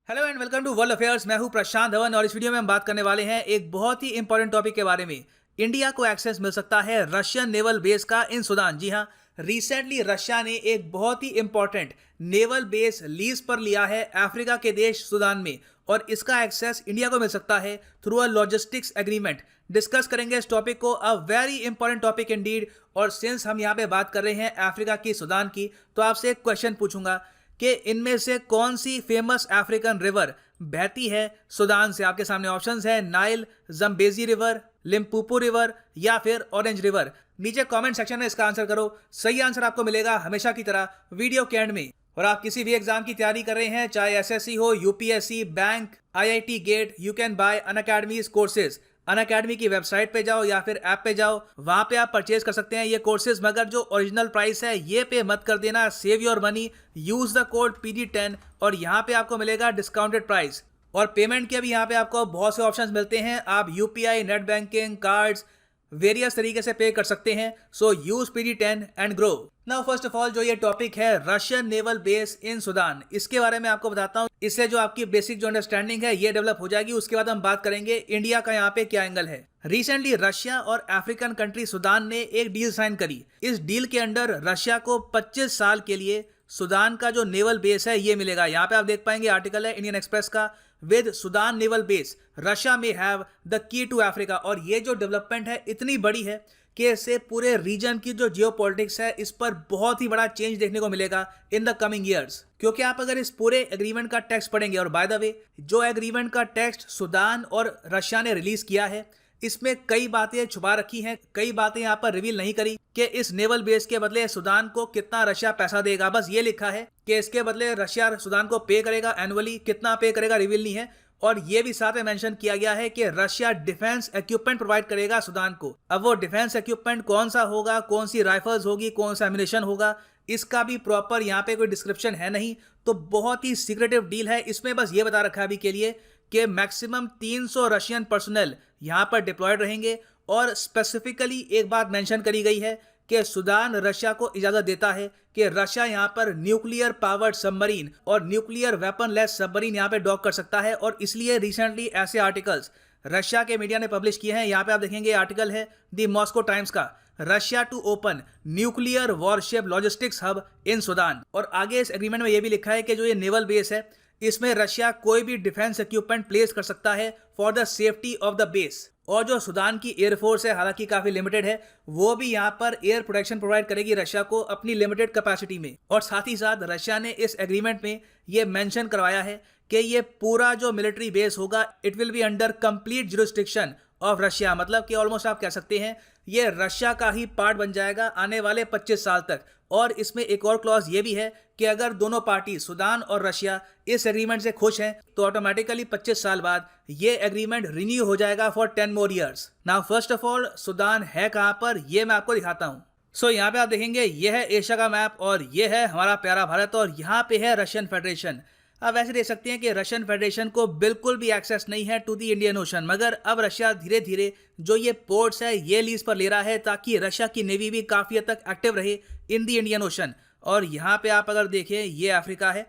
Hello and welcome to world affairs. मैं हूं प्रशांत धवन और इस वीडियो में हम बात करने वाले हैं एक बहुत ही इंपॉर्टेंट टॉपिक के बारे में। इंडिया को एक्सेस मिल सकता है रशियन नेवल बेस का इन सुदान। जी हां, रिसेंटली रशिया ने एक बहुत ही इंपॉर्टेंट नेवल बेस लीज पर लिया है अफ्रीका के देश सुदान में, और इसका एक्सेस इंडिया को मिल सकता है through a logistics agreement. Discuss करेंगे इस टॉपिक को, a very important topic Indeed. और सिंस हम यहाँ पे बात कर रहे हैं अफ्रीका की सुदान की, तो आपसे एक क्वेश्चन पूछूंगा कि इनमें से कौन सी फेमस अफ्रीकन रिवर बहती है सुदान से। आपके सामने ऑप्शंस है Nile, Zambezi river, Limpopo river या फिर ऑरेंज रिवर। नीचे कमेंट सेक्शन में इसका आंसर करो। सही आंसर आपको मिलेगा हमेशा की तरह वीडियो के एंड में। और आप किसी भी एग्जाम की तैयारी कर रहे हैं, चाहे एसएससी हो, UPSC, bank, IIT GATE, you can buy Unacademy's courses. Unacademy की वेबसाइट पे जाओ या फिर ऐप पे जाओ, वहां पे आप परचेज कर सकते हैं ये कोर्सेज, मगर जो ओरिजिनल प्राइस है ये पे मत कर देना। Save your money, use the code PD10 और यहाँ पे आपको मिलेगा डिस्काउंटेड प्राइस। और पेमेंट के भी यहाँ पे आपको बहुत से ऑप्शंस मिलते हैं। आप UPI, net banking, cards, various तरीके से पे कर सकते हैं। So use PD10 and grow. Now first of all, जो ये टॉपिक है Russian naval base in Sudan, इसके बारे में आपको बताता हूँ। इससे जो आपकी बेसिक जो अंडरस्टैंडिंग है ये डेवलप हो जाएगी। उसके बाद हम बात करेंगे इंडिया का यहाँ पे क्या एंगल है। रिसेंटली रशिया और अफ्रीकन कंट्री सुदान ने एक डील साइन करी। इस डील के अंडर रशिया को 25 साल के लिए सुदान का जो नेवल बेस है ये मिलेगा। यहाँ पे आप देख पाएंगे, आर्टिकल है इंडियन एक्सप्रेस का, with Sudan naval base Russia में have the key to Africa. और ये जो डेवलपमेंट है इतनी बड़ी है कि इससे पूरे रीजन की जो जियोपॉलिटिक्स है इस पर बहुत ही बड़ा चेंज देखने को मिलेगा इन द कमिंग ईयर्स। क्योंकि आप अगर इस पूरे एग्रीमेंट का टेक्स्ट पढ़ेंगे, और बाय द वे जो एग्रीमेंट का टेक्स्ट सुदान और रशिया ने रिलीज किया है, इसमें कई बातें छुपा रखी हैं, कई बातें यहाँ पर रिवील नहीं करी कि इस नेवल बेस के बदले सुदान को कितना रशिया पैसा देगा। बस ये लिखा है कि इसके बदले रशिया सुदान को पे करेगा एनुअली, कितना पे करेगा रिवील नहीं है। और ये भी साथ में मेंशन किया गया है कि रशिया डिफेंस इक्विपमेंट प्रोवाइड करेगा सुदान को। अब वो डिफेंस इक्विपमेंट कौन सा होगा, कौन सी राइफल्स होगी, कौन सा एम्यूनेशन होगा, इसका भी प्रॉपर यहाँ पे कोई डिस्क्रिप्शन है नहीं। तो बहुत ही सीक्रेटिव डील है। इसमें बस ये बता रखा है अभी के लिए कि मैक्सिमम 300 रशियन पर्सनल यहाँ पर डिप्लॉयड रहेंगे। और स्पेसिफिकली एक बात मेंशन करी गई है कि सुदान रशिया को इजाजत देता है कि रशिया यहाँ पर न्यूक्लियर पावर्ड सबमरीन और न्यूक्लियर वेपन लेस सबमरीन यहाँ पे डॉक कर सकता है। और इसलिए रिसेंटली ऐसे आर्टिकल्स रशिया के मीडिया ने पब्लिश किए हैं। यहाँ पे आप देखेंगे आर्टिकल है द मॉस्को टाइम्स का, Russia to open nuclear warship logistics hub in Sudan. और आगे इस एग्रीमेंट में यह भी लिखा है कि जो ये नेवल बेस है इसमें रशिया कोई भी डिफेंस इक्विपमेंट प्लेस कर सकता है for the safety of the base. और जो सुदान की एयरफोर्स है, हालांकि काफी लिमिटेड है, वो भी यहाँ पर एयर प्रोटेक्शन प्रोवाइड करेगी रशिया को अपनी लिमिटेड कैपेसिटी में। और साथ ही साथ रशिया ने इस एग्रीमेंट में ये मेंशन करवाया है कि ये पूरा जो मिलिट्री बेस होगा it will be under complete jurisdiction of Russia. मतलब कि ऑलमोस्ट आप कह सकते हैं ये रशिया का ही पार्ट बन जाएगा आने वाले 25 साल तक। और इसमें एक और क्लॉज ये भी है कि अगर दोनों पार्टी सुदान और रशिया इस एग्रीमेंट से खुश हैं तो ऑटोमेटिकली 25 साल बाद ये एग्रीमेंट रिन्यू हो जाएगा for 10 more years. Now first of all, Sudan है कहां पर ये मैं आपको दिखाता हूं। सो यहाँ पे आप देखेंगे ये है एशिया का मैप और ये है हमारा प्यारा भारत, और यहाँ पे है रशियन फेडरेशन। अब वैसे देख सकते हैं कि रशियन फेडरेशन को बिल्कुल भी एक्सेस नहीं है टू द इंडियन ओशन, मगर अब रशिया धीरे धीरे जो ये पोर्ट्स है ये लीज पर ले रहा है ताकि रशिया की नेवी भी काफ़ी हद तक एक्टिव रहे इन द इंडियन ओशन। और यहाँ पे आप अगर देखें ये अफ्रीका है,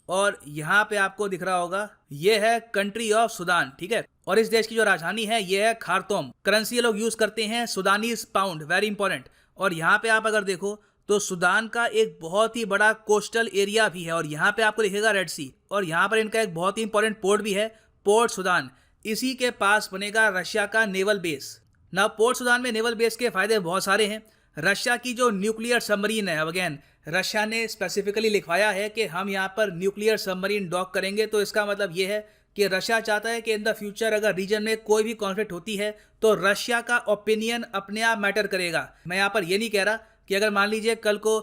और यहाँ पे आपको दिख रहा होगा ये है कंट्री ऑफ सुदान, ठीक है। और इस देश की जो राजधानी है ये है खार्तूम। करेंसी ये लोग यूज करते हैं सुदानीज पाउंड, वेरी इंपॉर्टेंट। और यहाँ पे आप अगर देखो तो सुदान का एक बहुत ही बड़ा कोस्टल एरिया भी है, और यहाँ पे आपको दिखेगा रेड सी। और यहाँ पर इनका एक बहुत ही इंपॉर्टेंट पोर्ट भी है, पोर्ट सुदान। इसी के पास बनेगा रशिया का नेवल बेस। ना पोर्ट सुदान में नेवल बेस के फायदे बहुत सारे हैं। रशिया की जो न्यूक्लियर सबमरीन है, अगेन रशिया ने स्पेसिफिकली लिखवाया है कि हम यहाँ पर न्यूक्लियर सबमरीन डॉक करेंगे। तो इसका मतलब ये है कि रशिया चाहता है कि इन द फ्यूचर अगर रीजन में कोई भी कॉन्फ्लिक्ट होती है तो रशिया का ओपिनियन अपने आप मैटर करेगा। मैं यहाँ पर ये नहीं कह रहा कि अगर मान लीजिए कल को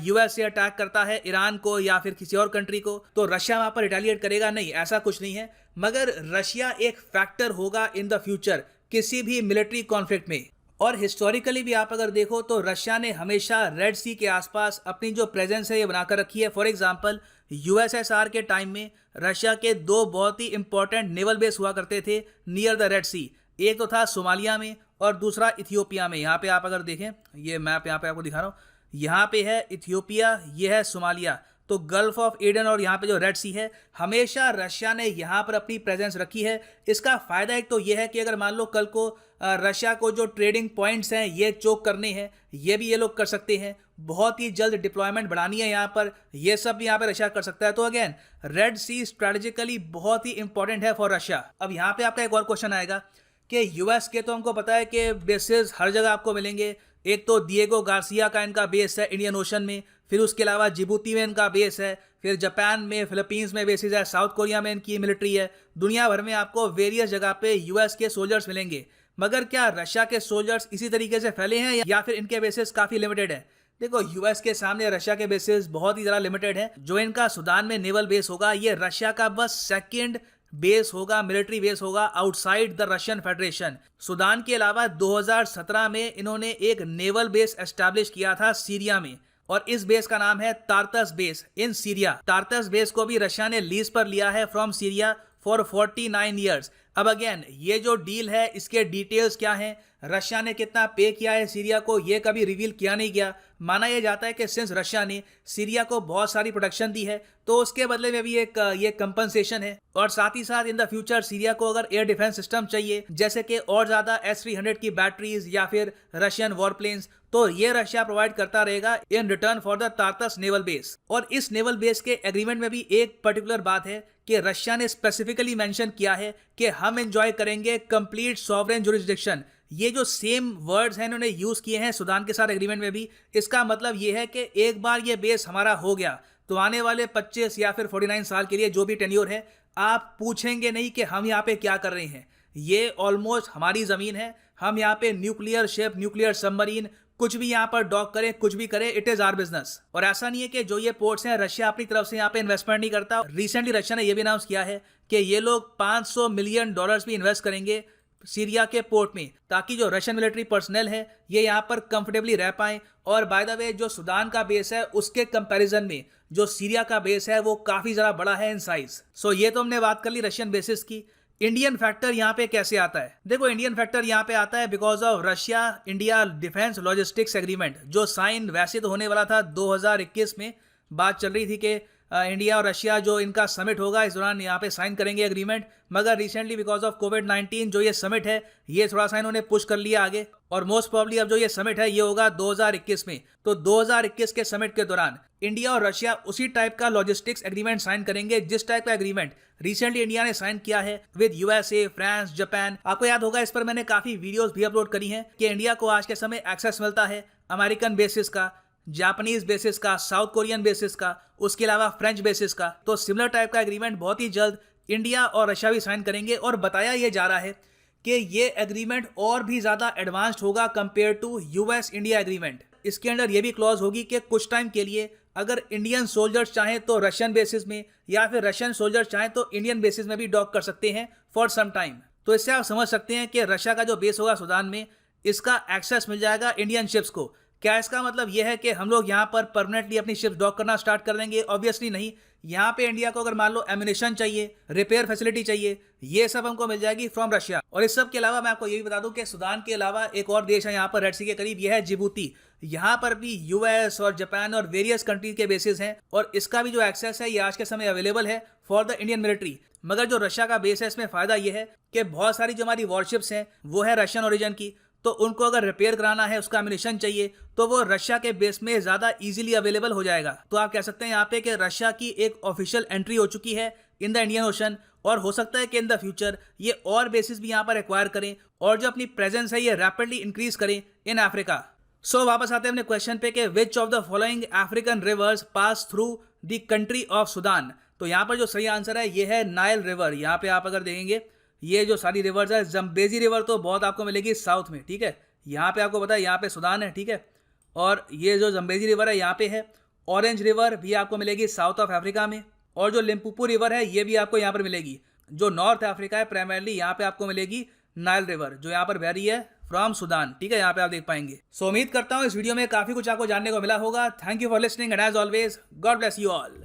यूएस से अटैक करता है ईरान को या फिर किसी और कंट्री को तो रशिया वहां पर रिटेलिएट करेगा, नहीं, ऐसा कुछ नहीं है। मगर रशिया एक फैक्टर होगा इन द फ्यूचर किसी भी मिलिट्री कॉन्फ्लिक्ट में। और हिस्टोरिकली भी आप अगर देखो तो रशिया ने हमेशा रेड सी के आसपास अपनी जो प्रेजेंस है ये बनाकर रखी है। फॉर एग्जांपल यूएसएसआर के टाइम में रशिया के दो बहुत ही इंपॉर्टेंट नेवल बेस हुआ करते थे नियर द रेड सी। एक तो था सोमालिया में और दूसरा इथियोपिया में। यहाँ पे आप अगर देखें ये मैप यहाँ पे आपको दिखा रहा हूँ, यहाँ पे है इथियोपिया, ये है सोमालिया। तो गल्फ ऑफ एडन और यहाँ पे जो रेड सी है, हमेशा रशिया ने यहाँ पर अपनी प्रेजेंस रखी है। इसका फायदा एक तो ये है कि अगर मान लो कल को रशिया को जो ट्रेडिंग पॉइंट्स हैं ये चोक करने हैं, ये भी ये लोग कर सकते हैं। बहुत ही जल्द डिप्लॉयमेंट बढ़ानी है यहाँ पर, ये सब भी यहाँ पे रशिया कर सकता है। तो अगेन रेड सी स्ट्रेटेजिकली बहुत ही इंपॉर्टेंट है फॉर रशिया। अब यहाँ पे आपका एक और क्वेश्चन आएगा कि यूएस के तो हमको पता है कि बेसेस हर जगह आपको मिलेंगे। एक तो दिएगो गार्सिया का इनका बेस है इंडियन ओशन में, फिर उसके अलावा जिबूती में इनका बेस है, फिर जापान में, फिलीपींस में बेसिस है, साउथ कोरिया में इनकी मिलिट्री है। दुनिया भर में आपको वेरियस जगह पे यूएस के सोल्जर्स मिलेंगे। मगर क्या रशिया के सोल्जर्स इसी तरीके से फैले हैं या फिर इनके बेसिस काफ़ी लिमिटेड है? देखो, यूएस के सामने रशिया के बेसिस बहुत ही ज़्यादा लिमिटेड है। जो इनका सूडान में नेवल बेस होगा ये रशिया का बस सेकेंड बेस होगा, मिलिट्री बेस होगा outside the Russian federation. Sudan के अलावा 2017 में इन्होंने एक नेवल बेस एस्टैब्लिश किया था सीरिया में, और इस बेस का नाम है तार्तस बेस इन सीरिया। तार्तस बेस को भी रशिया ने लीज पर लिया है फ्रॉम सीरिया फॉर 49 ईयर्स। अब अगेन ये जो डील है इसके डिटेल्स क्या हैं, रशिया ने कितना पे किया है सीरिया को, ये कभी रिवील किया नहीं गया। माना यह जाता है कि सिंस रशिया ने सीरिया को बहुत सारी प्रोटेक्शन दी है तो उसके बदले में भी एक ये कंपनसेशन है। और साथ ही साथ इन द फ्यूचर सीरिया को अगर एयर डिफेंस सिस्टम चाहिए, जैसे कि और ज़्यादा S-300 की बैटरीज या फिर रशियन वॉर प्लेन्स, तो ये रशिया प्रोवाइड करता रहेगा in return for the Tartus naval base. और इस नेवल बेस के एग्रीमेंट में भी एक पर्टिकुलर बात है कि रशिया ने स्पेसिफिकली मेंशन किया है कि हम एंजॉय करेंगे कंप्लीट सॉवरेन जुरिस्डिक्शन। ये जो सेम वर्ड्स हैं इन्होंने यूज किए हैं सूडान के साथ एग्रीमेंट में भी। इसका मतलब ये है कि एक बार ये बेस हमारा हो गया तो आने वाले 25 या फिर 49 साल के लिए जो भी टेन्योर है, आप पूछेंगे नहीं कि हम यहाँ पे क्या कर रहे हैं। ये ऑलमोस्ट हमारी जमीन है, हम यहाँ पे न्यूक्लियर शिप, न्यूक्लियर सबमरीन, कुछ भी यहाँ पर डॉक करें, कुछ भी करें, इट इज आवर बिजनेस। और ऐसा नहीं है कि जो ये पोर्ट्स हैं रशिया अपनी तरफ से यहाँ पे इन्वेस्टमेंट नहीं करता। रिसेंटली रशिया ने ये भी अनाउंस किया है कि ये लोग $500 मिलियन भी इन्वेस्ट करेंगे सीरिया के पोर्ट में, ताकि जो रशियन मिलिट्री पर्सनल है ये यहाँ पर कंफर्टेबली रह पाएं। और बाय द वे जो सूडान का बेस है उसके कंपैरिजन में जो सीरिया का बेस है वो काफी ज़्यादा बड़ा है इन साइज। सो ये तो हमने बात कर ली रशियन बेसिस की। इंडियन फैक्टर यहाँ पे कैसे आता है? देखो, इंडियन फैक्टर यहाँ पे आता है because of Russia India defence logistics agreement, जो साइन वैसे तो होने वाला था 2021 में। बात चल रही थी कि इंडिया और रशिया जो इनका समिट होगा इस दौरान यहाँ पे साइन करेंगे एग्रीमेंट, मगर रिसेंटली बिकॉज ऑफ कोविड-19 जो ये समिट है ये थोड़ा सा इन्होंने पुश कर लिया आगे, और मोस्ट प्रॉब्ली अब जो ये समिट है ये होगा 2021 में। तो 2021 के समिट के दौरान इंडिया और रशिया उसी टाइप का लॉजिस्टिक्स एग्रीमेंट साइन करेंगे जिस टाइप का एग्रीमेंट रिसेंटली इंडिया ने साइन किया है विद यूएसए, फ्रांस, जापान। आपको याद होगा इस पर मैंने काफी वीडियोस भी अपलोड करी हैं कि इंडिया को आज के समय एक्सेस मिलता है अमेरिकन बेसिस का, जापानीज बेसिस का, साउथ कोरियन बेसिस का, उसके अलावा फ्रेंच बेसिस का। तो सिमिलर टाइप का एग्रीमेंट बहुत ही जल्द इंडिया और रशिया भी साइन करेंगे। और बताया ये जा रहा है कि ये एग्रीमेंट और भी ज़्यादा एडवांस्ड होगा compare to US India agreement. इसके अंदर ये भी क्लॉज होगी कि कुछ टाइम के लिए अगर इंडियन सोल्जर्स चाहें तो रशियन बेसिस में, या फिर रशियन सोल्जर्स चाहें तो इंडियन बेसिस में भी डॉक कर सकते हैं फॉर सम टाइम। तो इससे आप समझ सकते हैं कि रशिया का जो बेस होगा सूडान में, इसका एक्सेस मिल जाएगा इंडियन शिप्स को। क्या इसका मतलब यह है कि हम लोग यहाँ पर परमानेंटली अपनी शिप्स डॉक करना स्टार्ट कर देंगे? ऑब्वियसली नहीं। यहाँ पे इंडिया को अगर मान लो एम्यूनेशन चाहिए, रिपेयर फैसिलिटी चाहिए, ये सब हमको मिल जाएगी फ्रॉम रशिया। और इस सब के अलावा मैं आपको ये भी बता दूं कि सूडान के अलावा एक और देश है यहाँ पर रेड सी के करीब, यह है जिबूती। यहाँ पर भी यूएस और जापान और वेरियस कंट्रीज के बेसिस हैं, और इसका भी जो एक्सेस है ये आज के समय अवेलेबल है फॉर द इंडियन मिलिट्री। मगर जो रशिया का बेस है इसमें फायदा ये है कि बहुत सारी जो हमारी वॉरशिप्स हैं वो है रशियन ओरिजिन की, तो उनको अगर रिपेयर कराना है, उसका एम्यूनेशन चाहिए, तो वो रशिया के बेस में ज़्यादा इजीली अवेलेबल हो जाएगा। तो आप कह सकते हैं यहाँ पे कि रशिया की एक ऑफिशियल एंट्री हो चुकी है इन द इंडियन ओशन, और हो सकता है कि इन द फ्यूचर ये और बेसिस भी यहाँ पर एक्वायर करें और जो अपनी प्रेजेंस है ये रैपिडली इंक्रीज करें इन अफ्रीका। सो वापस आते हैं अपने क्वेश्चन पे कि which of the following African reverse pass through the country of Sudan. तो यहाँ पर जो सही आंसर है ये है नाइल रिवर। यहाँ पे आप अगर देखेंगे ये जो सारी रिवर्स है, जम्बेजी रिवर तो बहुत आपको मिलेगी साउथ में, ठीक है। यहाँ पे आपको पता है यहाँ पे सूडान है, ठीक है। और ये जो जम्बेजी रिवर है यहाँ पे है। ऑरेंज रिवर भी आपको मिलेगी साउथ ऑफ अफ्रीका में, और जो लिम्पोपो रिवर है ये भी आपको यहाँ पर मिलेगी। जो नॉर्थ अफ्रीका है प्राइमरली यहाँ पे आपको मिलेगी नाइल रिवर, जो यहाँ पर बह रही है फ्रॉम सूडान, ठीक है। यहाँ पे आप देख पाएंगे। सो उम्मीद करता हूँ इस वीडियो में काफी कुछ आपको जानने को मिला होगा। Thank you for listening and as always God bless you all.